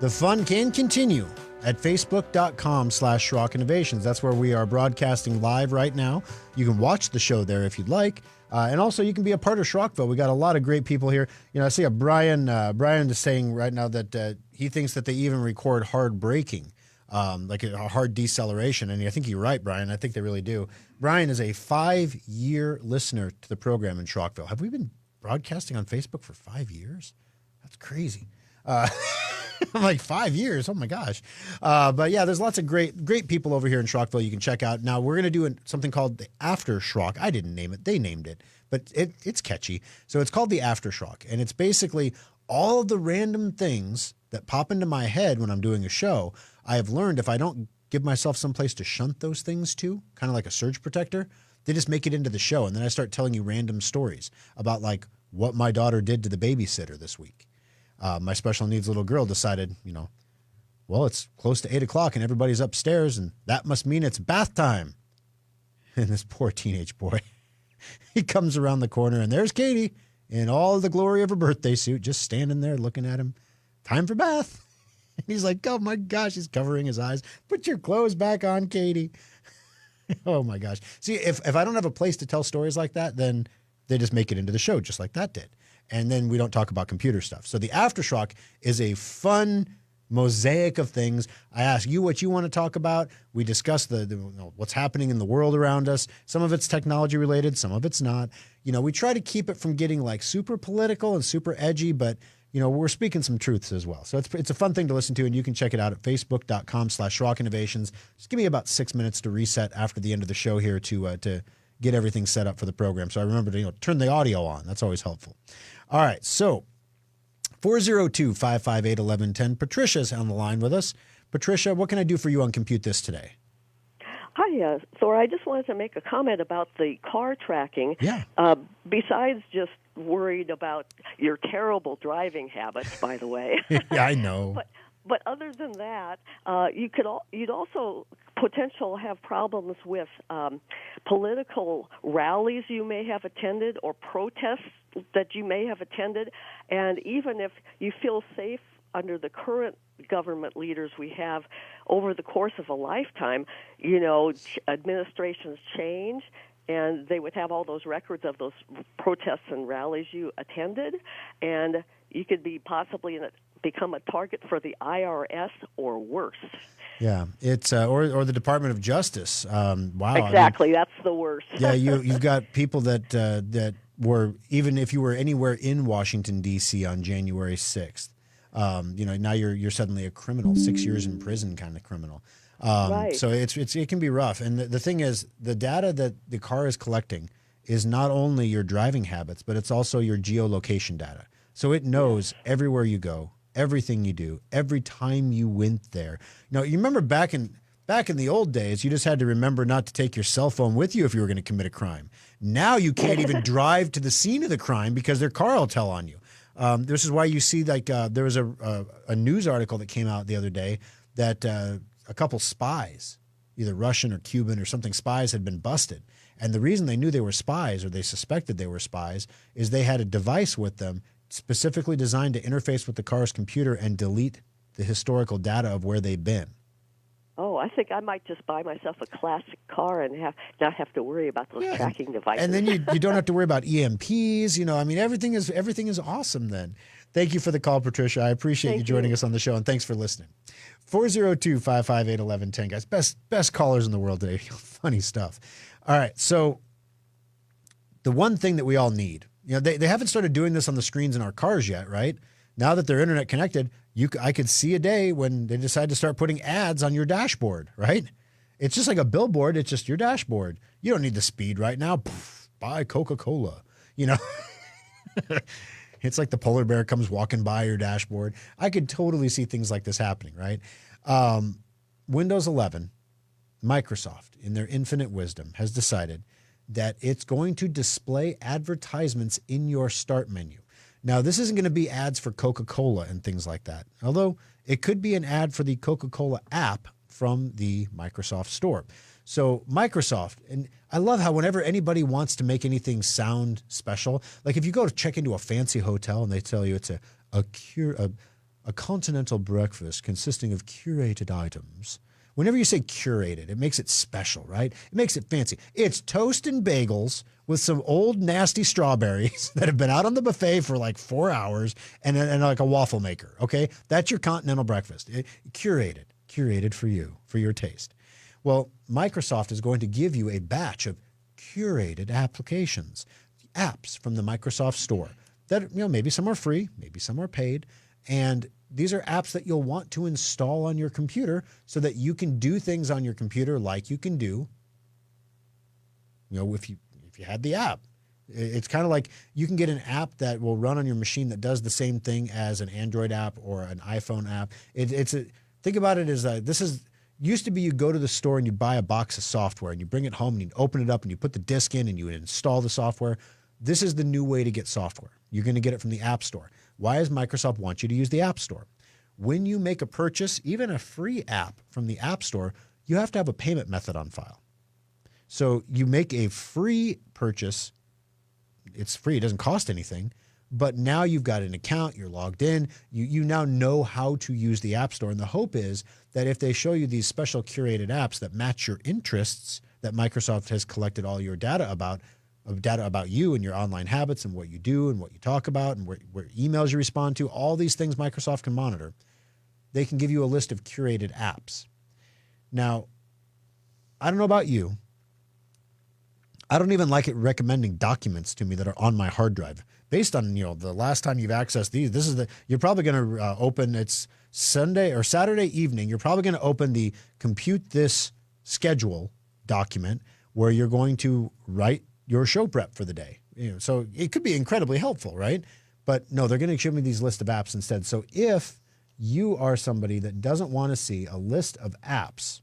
the fun can continue at facebook.com/Schrock Innovations. That's where we are broadcasting live right now. You can watch the show there if you'd like. And also you can be a part of Schrockville. We got a lot of great people here. I see Brian is saying right now that he thinks that they even record hard braking. Like a hard deceleration. And I think you're right, Brian. I think they really do. Brian is a 5-year listener to the program in Schrockville. Have we been broadcasting on Facebook for 5 years? That's crazy. I'm like, 5 years? Oh, my gosh. But, yeah, there's lots of great people over here in Schrockville you can check out. Now, we're going to do something called the After Schrock. I didn't name it. They named it. But it's catchy. So it's called the After Schrock. And it's basically all of the random things that pop into my head when I'm doing a show. I have learned if I don't give myself someplace to shunt those things to, kind of like a surge protector, they just make it into the show. And then I start telling you random stories about like what my daughter did to the babysitter this week. My special needs little girl decided, well, it's close to 8 o'clock and everybody's upstairs and that must mean it's bath time. And this poor teenage boy, he comes around the corner and there's Katie in all the glory of her birthday suit, just standing there looking at him. Time for bath. And he's like, oh my gosh, he's covering his eyes. Put your clothes back on, Katie. Oh my gosh. See, if I don't have a place to tell stories like that, then they just make it into the show just like that did. And then we don't talk about computer stuff. So the Aftershock is a fun mosaic of things. I ask you what you want to talk about. We discuss what's happening in the world around us. Some of it's technology related, some of it's not. We try to keep it from getting like super political and super edgy, but we're speaking some truths as well. So it's a fun thing to listen to, and you can check it out at facebook.com/Schrock Innovations. Just give me about 6 minutes to reset after the end of the show here to get everything set up for the program. So I remember to turn the audio on. That's always helpful. All right, so 402-558-1110. Patricia's on the line with us. Patricia, what can I do for you on Compute This today? Hi, Thor. I just wanted to make a comment about the car tracking. Yeah. Besides just worried about your terrible driving habits, by the way. Yeah, I know. But other than that, you'd also potentially have problems with political rallies you may have attended or protests that you may have attended, and even if you feel safe under the current government leaders we have over the course of a lifetime, administrations change, and they would have all those records of those protests and rallies you attended, and you could be possibly become a target for the IRS or worse. Yeah, it's or the Department of Justice. Wow, exactly, that's the worst. Yeah, you've got people that were, even if you were anywhere in Washington D.C. on January 6th. Now you're suddenly a criminal, 6 years in prison kind of criminal. Right. So it can be rough. And the thing is, the data that the car is collecting is not only your driving habits, but it's also your geolocation data. So it knows everywhere you go, everything you do, every time you went there. You remember back in the old days, you just had to remember not to take your cell phone with you if you were going to commit a crime. Now you can't even drive to the scene of the crime because their car will tell on you. This is why you see there was a news article that came out the other day that a couple spies, either Russian or Cuban or something, spies had been busted. And the reason they knew they were spies, or they suspected they were spies, is they had a device with them specifically designed to interface with the car's computer and delete the historical data of where they've been. Oh, I think I might just buy myself a classic car and not have to worry about those tracking devices. And then you don't have to worry about EMPs. Everything is awesome then. Thank you for the call, Patricia. I appreciate you joining us on the show, and thanks for listening. 402-558-1110, guys. Best callers in the world today. Funny stuff. All right, so the one thing that we all need, they haven't started doing this on the screens in our cars yet, right? Now that they're internet connected, I could see a day when they decide to start putting ads on your dashboard, right? It's just like a billboard. It's just your dashboard. You don't need the speed right now. Buy Coca-Cola. It's like the polar bear comes walking by your dashboard. I could totally see things like this happening, right? Windows 11, Microsoft, in their infinite wisdom, has decided that it's going to display advertisements in your start menu. Now, this isn't going to be ads for Coca-Cola and things like that, although it could be an ad for the Coca-Cola app from the Microsoft Store. So Microsoft, and I love how whenever anybody wants to make anything sound special, like if you go to check into a fancy hotel and they tell you it's a continental breakfast consisting of curated items. Whenever you say curated, it makes it special, right? It makes it fancy. It's toast and bagels with some old nasty strawberries that have been out on the buffet for like 4 hours and like a waffle maker, okay? That's your continental breakfast. Curated for you, for your taste. Well, Microsoft is going to give you a batch of curated applications, apps from the Microsoft Store that, maybe some are free, maybe some are paid, and these are apps that you'll want to install on your computer so that you can do things on your computer like you can do, if you had the app. It's kind of like you can get an app that will run on your machine that does the same thing as an Android app or an iPhone app. Think about it as used to be you go to the store and you buy a box of software and you bring it home and you open it up and you put the disk in and you install the software. This is the new way to get software. You're going to get it from the App Store. Why does Microsoft want you to use the App Store? When you make a purchase, even a free app from the App Store, you have to have a payment method on file. So you make a free purchase. It's free. It doesn't cost anything. But now you've got an account. You're logged in. You now know how to use the App Store. And the hope is that if they show you these special curated apps that match your interests, that Microsoft has collected all your data about you and your online habits and what you do and what you talk about and where emails you respond to, all these things Microsoft can monitor. They can give you a list of curated apps. Now, I don't know about you. I don't even like it recommending documents to me that are on my hard drive. Based on, the last time you've accessed these, you're probably going to open, it's Sunday or Saturday evening, you're probably going to open the compute this schedule document where you're going to write your show prep for the day. So it could be incredibly helpful, right? But no, they're going to show me these list of apps instead. So if you are somebody that doesn't want to see a list of apps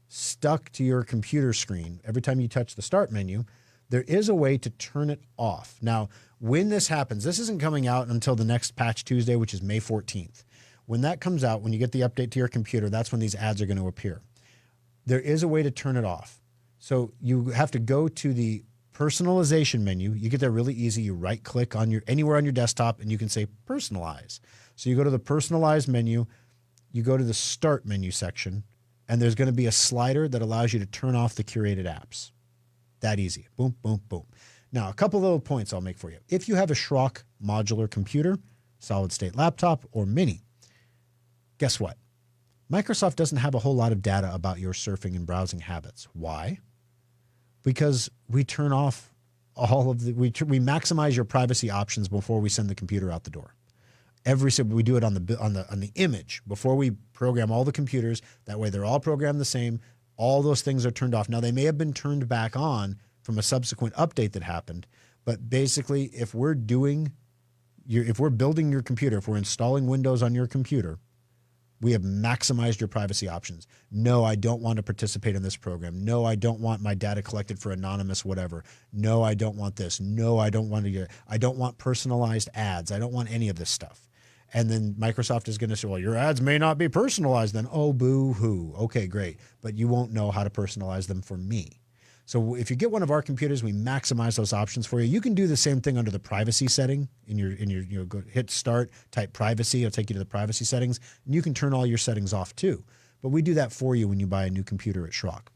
stuck to your computer screen every time you touch the start menu, there is a way to turn it off. Now, when this happens, this isn't coming out until the next Patch Tuesday, which is May 14th. When that comes out, when you get the update to your computer, that's when these ads are going to appear. There is a way to turn it off. So you have to go to the personalization menu. You get there really easy. You right click on anywhere on your desktop and you can say personalize. So you go to the personalized menu, you go to the start menu section, and there's going to be a slider that allows you to turn off the curated apps. That easy. Boom, boom, boom. Now, a couple little points I'll make for you. If you have a Schrock modular computer, solid state laptop, or mini, guess what? Microsoft doesn't have a whole lot of data about your surfing and browsing habits. Why? Because we turn off we maximize your privacy options before we send the computer out the door. We do it on the image before we program all the computers. That way they're all programmed the same. All those things are turned off. Now, they may have been turned back on from a subsequent update that happened, but basically if we're building your computer, if we're installing Windows on your computer, we have maximized your privacy options. No, I don't want to participate in this program. No, I don't want my data collected for anonymous whatever. No, I don't want this. No, I don't want personalized ads. I don't want any of this stuff. And then Microsoft is going to say, well, your ads may not be personalized then. Oh, boo-hoo. Okay, great. But you won't know how to personalize them for me. So if you get one of our computers, we maximize those options for you. You can do the same thing under the privacy setting in your go hit start, type privacy. It'll take you to the privacy settings, and you can turn all your settings off too. But we do that for you when you buy a new computer at Schrock.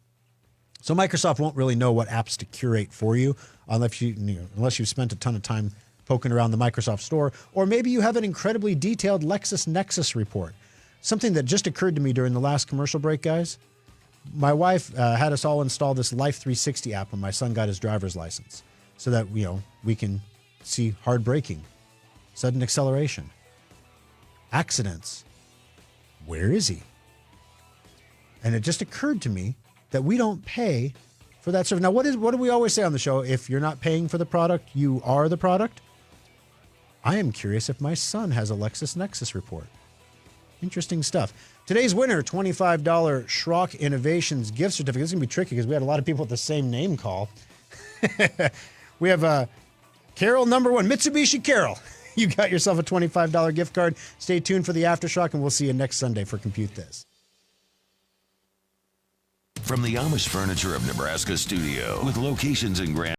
So Microsoft won't really know what apps to curate for you unless you've spent a ton of time poking around the Microsoft Store, or maybe you have an incredibly detailed LexisNexis report. Something that just occurred to me during the last commercial break, guys. My wife had us all install this Life 360 app when my son got his driver's license so that, we can see hard braking, sudden acceleration, accidents. Where is he? And it just occurred to me that we don't pay for that service. Now, what do we always say on the show? If you're not paying for the product, you are the product. I am curious if my son has a LexisNexis report. Interesting stuff. Today's winner, $25 Schrock Innovations gift certificate. This is going to be tricky because we had a lot of people with the same name call. We have Carol number one, Mitsubishi Carol. You got yourself a $25 gift card. Stay tuned for the Aftershock, and we'll see you next Sunday for Compute This. From the Amish Furniture of Nebraska studio, with locations in Grand